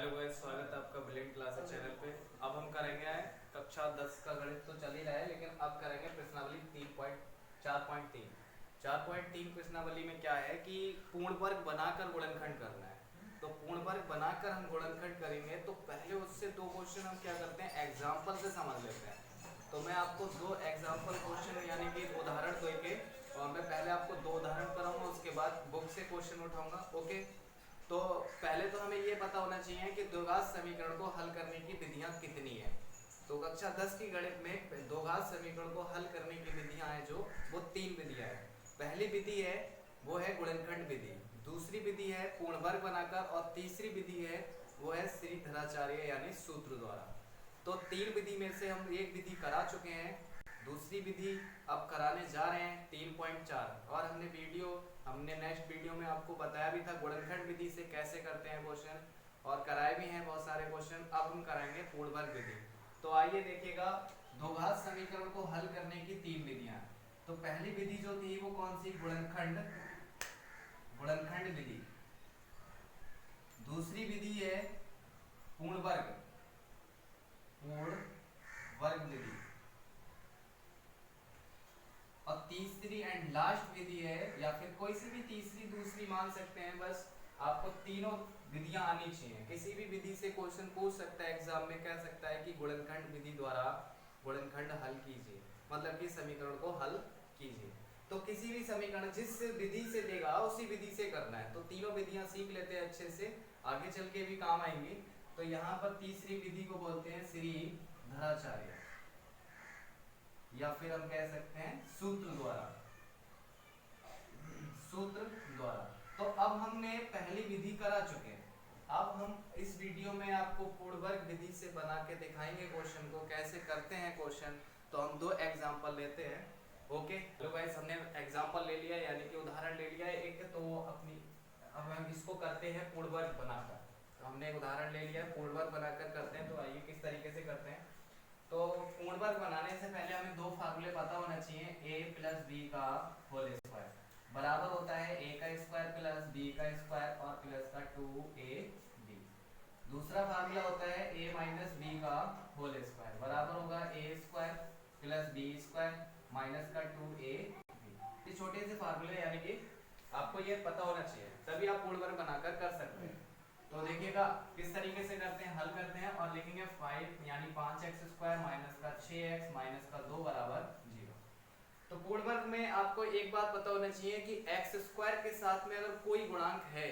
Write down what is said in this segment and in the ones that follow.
Hello guys, स्वागत है आपका ब्रिलियंट क्लासेस चैनल पे। अब हम करेंगे कक्षा 10 का गणित तो चल ही रहा है, लेकिन अब करेंगे प्रश्नावली 3.4.3। 4.3 प्रश्नावली में क्या है कि पूर्ण वर्ग बनाकर गुणनखंड करना है। तो पूर्ण वर्ग बनाकर हम गुणनखंड करेंगे तो पहले उससे दो क्वेश्चन हम क्या करते हैं, एग्जाम्पल से समझ लेते हैं। तो मैं आपको दो एग्जाम्पल क्वेश्चन यानी कि उदाहरण देके, और मैं पहले आपको दो उदाहरण कराऊंगा, उसके बाद बुक से क्वेश्चन उठाऊंगा। ओके, तो पहले तो हमें ये पता होना चाहिए कि द्विघात समीकरण को हल करने की विधियां कितनी है। तो कक्षा 10 की गणित में द्विघात समीकरण को हल करने की विधियां हैं जो वो तीन विधियां हैं। पहली विधि है वो है गुणनखंड विधि, दूसरी विधि है पूर्ण वर्ग बनाकर, और तीसरी विधि है वो है श्रीधराचार्य यानी सूत्र द्वारा। तो तीन विधि में से हम एक विधि करा चुके हैं, दूसरी विधि अब कराने जा रहे हैं 3.4। और हमने नेक्स्ट वीडियो में आपको बताया भी था गुणनखंड विधि से कैसे करते हैं क्वेश्चन, और कराए भी हैं बहुत सारे क्वेश्चन। अब हम कराएंगे पूर्ण वर्ग विधि। तो आइए देखिएगा, द्विघात समीकरण को हल करने की तीन विधियां। तो पहली विधि जो थी वो कौन सी, गुणनखंड गुणनखंड विधि। दूसरी विधि है पूर्ण वर्ग विधि। और तीसरी एंड लास्ट विधि है, या फिर कोई सी भी तीसरी दूसरी मान सकते हैं, बस आपको तीनों विधियां आनी चाहिए। किसी भी विधि से क्वेश्चन पूछ सकता है एग्जाम में, कह सकता है कि गुणनखंड विधि द्वारा गुणनखंड हल कीजिए, मतलब कि समीकरण को हल कीजिए। तो किसी भी समीकरण जिस विधि से देगा उसी विधि से करना है। तो तीनों विधियां सीख लेते हैं अच्छे से, आगे चल के भी काम आएंगी। तो यहाँ पर तीसरी विधि को बोलते हैं श्रीधराचार्य, या फिर हम कह सकते हैं सूत्र द्वारा। तो अब हमने पहली विधि करा चुके हैं। अब हम इस वीडियो में आपको पूर्ण वर्ग विधि से बना के दिखाएंगे क्वेश्चन को कैसे करते हैं क्वेश्चन। तो हम दो एग्जांपल लेते हैं। ओके, तो गाइस हमने एग्जांपल ले लिया, यानी कि उदाहरण ले लिया है एक। तो अब हम इसको करते हैं पूर्ण वर्ग बनाकर। तो हमने एक उदाहरण ले लिया, पूर्ण वर्ग बनाकर करते हैं। तो आइए किस तरीके से करते हैं। तो पूर्ण वर्ग बनाने से पहले हमें दो फार्मूले पता होना चाहिए। a प्लस बी का होल स्क्वायर बराबर होता है a का स्क्वायर प्लस b का स्क्वायर और प्लस का 2ab। दूसरा फार्मूला होता है a माइनस बी का होल स्क्वायर बराबर होगा a square plus b square minus का 2ab। ये छोटे से फार्मूले, यानी कि आपको ये पता होना चाहिए, तभी आप पूर्ण वर्ग बनाकर कर सकते हैं। तो देखिएगा किस तरीके से करते हैं, हल करते हैं और लिखेंगे 5 यानी 5x स्क्वायर माइनस का 6x माइनस का 2 बराबर 0। तो पूर्ण वर्ग में आपको एक बात पता होना चाहिए कि x स्क्वायर के साथ में अगर कोई गुणांक है,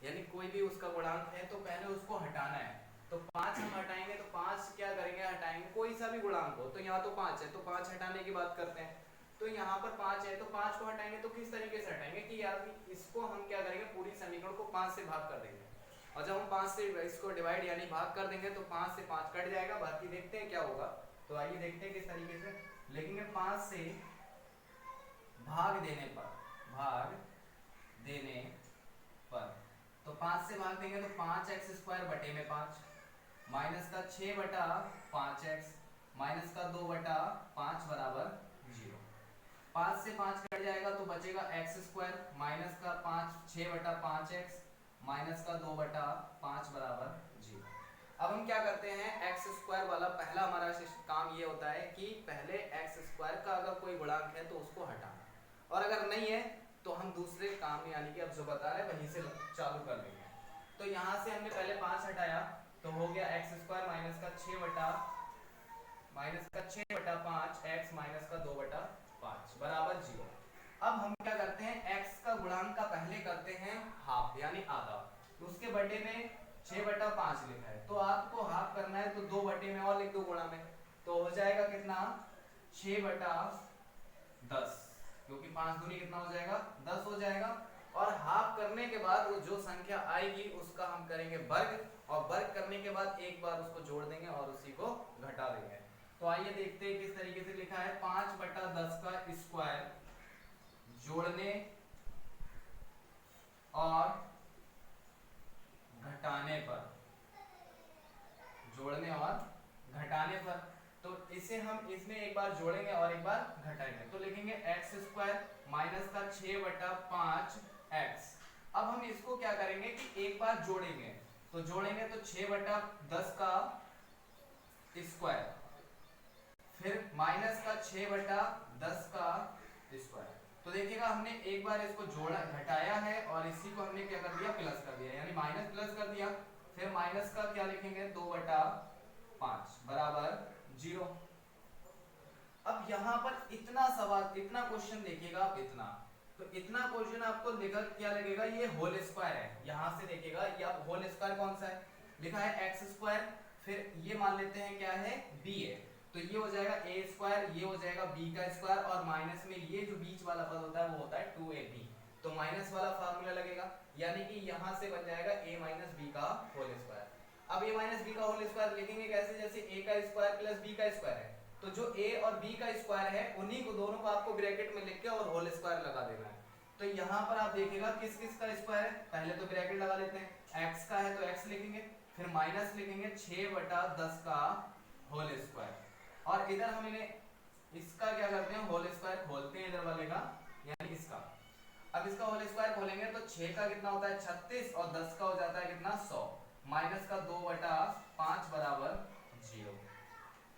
यानी कोई भी उसका गुणांक है, तो पहले उसको हटाना है। तो 5 हम हटाएंगे, तो 5 क्या करेंगे, हटाएंगे कोई सा भी गुणांक हो। तो यहाँ तो 5 है, तो 5 हटाने की बात करते हैं। तो यहाँ पर 5 है, तो 5 को हटाएंगे। तो किस तरीके से हटाएंगे कि यार इसको हम क्या करेंगे, पूरी समीकरण को 5 से भाग कर देंगे। और जब हम 5 से इसको डिवाइड यानी भाग कर देंगे तो 5 से 5 कट जाएगा, बाकी देखते हैं क्या होगा। तो आइए देखते हैं किस तरीके से लिखेंगे। 5 से भाग देने पर तो 5 से भाग देंगे तो 5x स्क्वायर बटे में 5 माइनस का 6 बटा 5x माइनस का 2 बटा 5 बराबर 0। 5 से 5 कट जाएगा तो बचेगा x स्क्वायर माइनस का 6 बटा 5x माइनस का 2 बटा 5 बराबर 0। अब हम क्या करते हैं, एक्स स्क्वायर वाला पहला हमारा काम ये होता है कि पहले एक्स स्क्वायर का अगर कोई गुणांक है तो उसको हटाना, और अगर नहीं है तो हम दूसरे काम यानी कि अब जो बता रहे हैं वहीं से चालू कर देंगे। तो यहाँ से हमने पहले 5 हटाया तो हो गया एक्स स्क्वायर माइनस का 6 बटा 5 एक्स माइनस का 2 बटा 5 बराबर 0। अब हम क्या करते हैं, x का गुणांक का पहले करते हैं हाफ यानी आधा। तो उसके बटे में 6 बटा 5 लिखा है, तो आपको हाफ करना है तो 2 बटे में और लिख दो गुणा में। तो हो जाएगा कितना, 6 बटा 10, क्योंकि 5 दूनी कितना हो जाएगा, 10 हो जाएगा। और हाफ करने के बाद वो जो संख्या आएगी उसका हम करेंगे वर्ग, और वर्ग करने के बाद एक बार उसको जोड़ देंगे और उसी को घटा देंगे। तो आइए देखते हैं किस तरीके से लिखा है। 5 बटा 10 का स्क्वायर जोड़ने और घटाने पर तो इसे हम इसमें एक बार जोड़ेंगे और एक बार घटाएंगे। तो लिखेंगे एक्स स्क्वायर माइनस का 6 बटा 5 एक्स। अब हम इसको क्या करेंगे कि एक बार जोड़ेंगे, तो जोड़ेंगे तो 6/10 का स्क्वायर, फिर माइनस का 6/10 का स्क्वायर। तो देखिएगा हमने एक बार इसको जोड़ा घटाया है और इसी को हमने क्या कर दिया, प्लस कर दिया, यानी माइनस प्लस कर दिया। फिर माइनस का क्या लिखेंगे, 2/5 बराबर 0। अब यहाँ पर इतना सवाल, इतना क्वेश्चन देखिएगा आप, इतना तो इतना क्वेश्चन आपको लिखा क्या लगेगा, ये होल स्क्वायर है। यहाँ से देखिएगा ये होल स्क्वायर कौन सा है, लिखा है x², फिर ये मान लेते हैं क्या है, b है, तो ये हो जाएगा a², ये हो जाएगा b का स्क्वायर, और माइनस में ये जो बीच वाला पद होता है वो होता है 2ab, तो माइनस वाला फार्मूला लगेगा, यानी कि यहाँ से बन जाएगा a माइनस b का होल स्क्वायर। अब a माइनस b का होल स्क्वायर लिखेंगे कैसे, जैसे a का स्क्वायर प्लस b का स्क्वायर है, तो जो a और b का स्क्वायर है उन्हीं को दोनों को आपको ब्रैकेट में लिख के और होल स्क्वायर लगा देना है। तो यहाँ पर आप देखिएगा किस किस का स्क्वायर है, पहले तो ब्रैकेट लगा लेते हैं, x का है तो x लिखेंगे, फिर माइनस लिखेंगे 6/10 का होल स्क्वायर, और इधर हमने इसका क्या करते हैं, होल स्क्वायर खोलते हैं इधर वाले का, यानी इसका। अब इसका होल स्क्वायर खोलेंगे तो 6 का कितना होता है 36, और 10 का हो जाता है कितना 100, माइनस का 2/5 बराबर 0।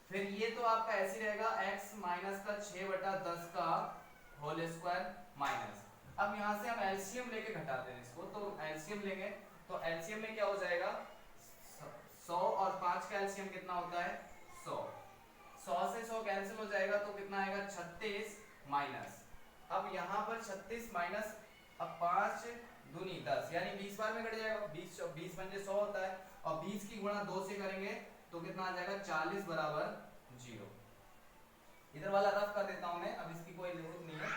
फिर ये तो आपका ऐसे रहेगा x माइनस का 6/10 का होल स्क्वायर माइनस। अब यहाँ से हम एलसीएम लेके घटाते हैं इसको, तो एलसीएम लेंगे तो एलसीएम में क्या हो जाएगा, 100 और 5 का एलसीएम कितना होता है 100, 100 से 100 कैंसिल हो जाएगा तो कितना आएगा 36 माइनस, अब यहाँ पर 36 माइनस, अब 5 दूनी 10, यानी 20 बार में कट जाएगा, 20 पंजे 100 होता है, और 20 की गुणा 2 से करेंगे तो कितना आ जाएगा 40 बराबर 0। इधर वाला रफ कर देता हूं मैं, अब इसकी कोई जरूरत नहीं है।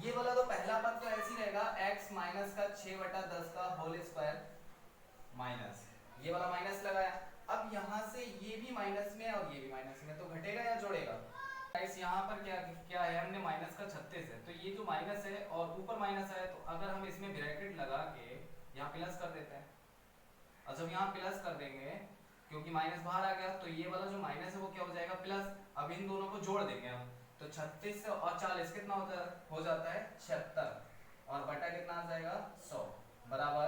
ये वाला तो पहला पद तो ऐसे ही रहेगा, x माइनस का 6/10 का होल स्क्वायर माइनस, ये वाला माइनस लगाया। अब यहाँ से ये भी माइनस में और ये भी माइनस में, तो घटेगा या जोड़ेगा, गाइस यहाँ पर क्या क्या है, हमने माइनस का 36 है, तो ये जो माइनस है और ऊपर माइनस है, तो अगर हम इसमें ब्रैकेट लगा के यहाँ प्लस कर देते हैं, और जब यहाँ प्लस कर देंगे क्योंकि माइनस बाहर आ गया, तो ये वाला जो माइनस है वो क्या हो जाएगा प्लस। अब इन दोनों को जोड़ देंगे हम, तो 36 से और 40 कितना हो जाता है 76, और बटा कितना आ जाएगा 100 बराबर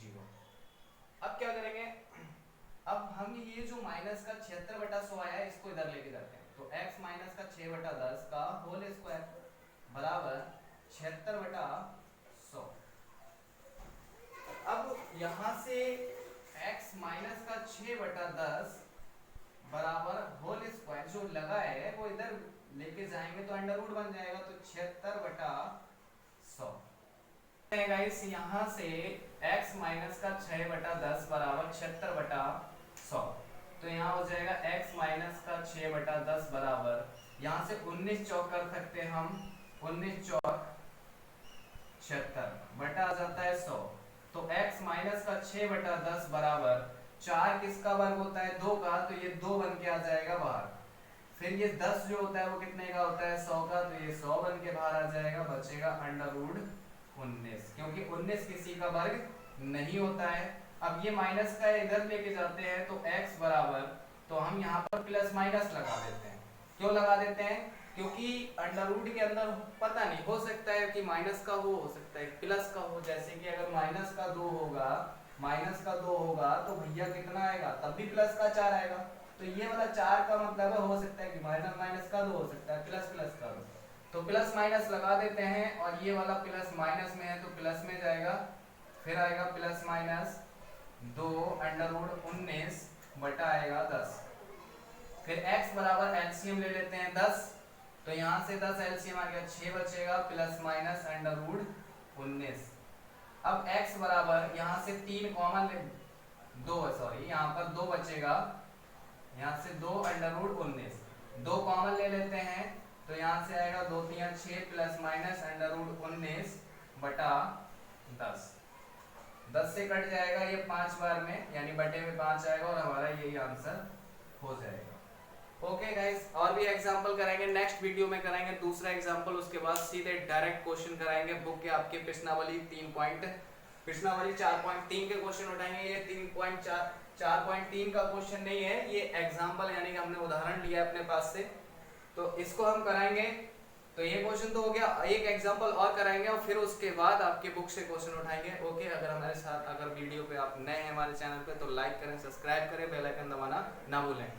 0। अब क्या करेंगे, अब हम ये जो माइनस का 76/100 आया है इसको इधर लेके जाते हैं, तो x माइनस का 6/10 का होल स्क्वायर बराबर 76/100। अब यहाँ से x माइनस का 6/10 बराबर होल स्क्वायर जो लगा है वो इधर लेके जाएंगे तो अंडर रूट बन जाएगा, तो 76/100 गाइस। यहाँ से x माइनस का 6/10 बराबर 76/100, तो यहाँ हो जाएगा x माइनस का 6/10 बराबर, यहाँ से 19 चौक कर सकते हैं हम, 19 चौक 76 बटा आ जाता है 100, तो x माइनस का 6/10 बराबर 4 किसका वर्ग होता है 2 का, तो ये 2 बन के आ जाएगा बाहर। फिर ये 10 जो होता है वो कितने का होता है 100 का, तो ये 100 बन के बाहर आ जाएगा, बचेगा अंडर रूट 19, क्योंकि 19 किसी का वर्ग नहीं होता है। अब ये माइनस का इधर लेके जाते हैं तो x बराबर, तो हम यहाँ पर प्लस माइनस लगा देते हैं। क्यों लगा देते हैं, क्योंकि अंडर रूट के अंदर पता नहीं, हो सकता है कि माइनस का हो सकता है प्लस का हो, जैसे कि अगर माइनस का 2 होगा तो भैया कितना आएगा, तब भी प्लस का 4 आएगा, तो ये वाला 4 का मतलब हो सकता है कि माइनस माइनस का 2 हो सकता है, प्लस प्लस का 2, तो प्लस माइनस लगा देते हैं, और ये वाला प्लस माइनस में है तो प्लस में जाएगा, फिर आएगा प्लस माइनस 2 अंडर रूट 19 बटा आएगा 10। फिर x बराबर एलसीएम ले लेते हैं 10, तो यहाँ से 10 एलसीएम आ गया 6 बचेगा, प्लस माइनस अंडर रूट 19। अब x बराबर यहाँ से 3 कॉमन ले, 2 सॉरी यहाँ पर 2 बचेगा, यहाँ से 2 अंडर रूट 19, 2 कॉमन ले लेते हैं, तो यहाँ से आएगा 2 3 6 प्लस माइनस अंडर रूट 19 बटा 10, 10 से कट जाएगा ये 5 बार में, यानी बटे में 5 आएगा, और हमारा यही आंसर हो जाएगा। ओके गाइस, और भी एग्जांपल कराएंगे नेक्स्ट वीडियो में, कराएंगे दूसरा एग्जांपल, उसके बाद सीधे डायरेक्ट क्वेश्चन कराएंगे बुक के आपके प्रश्नावली 4.3 के क्वेश्चन उठाएंगे। ये 4.3 का क्वेश्चन नहीं है, ये एग्जांपल यानी कि हमने उदाहरण लिया अपने पास से, तो इसको हम कराएंगे तो ये क्वेश्चन तो हो गया, एक एग्जांपल और कराएंगे और फिर उसके बाद आपके बुक से क्वेश्चन उठाएंगे। ओके, अगर हमारे साथ, अगर वीडियो पे आप नए हैं हमारे चैनल पे तो लाइक करें, सब्सक्राइब करें, बेल आइकन दबाना ना भूलें।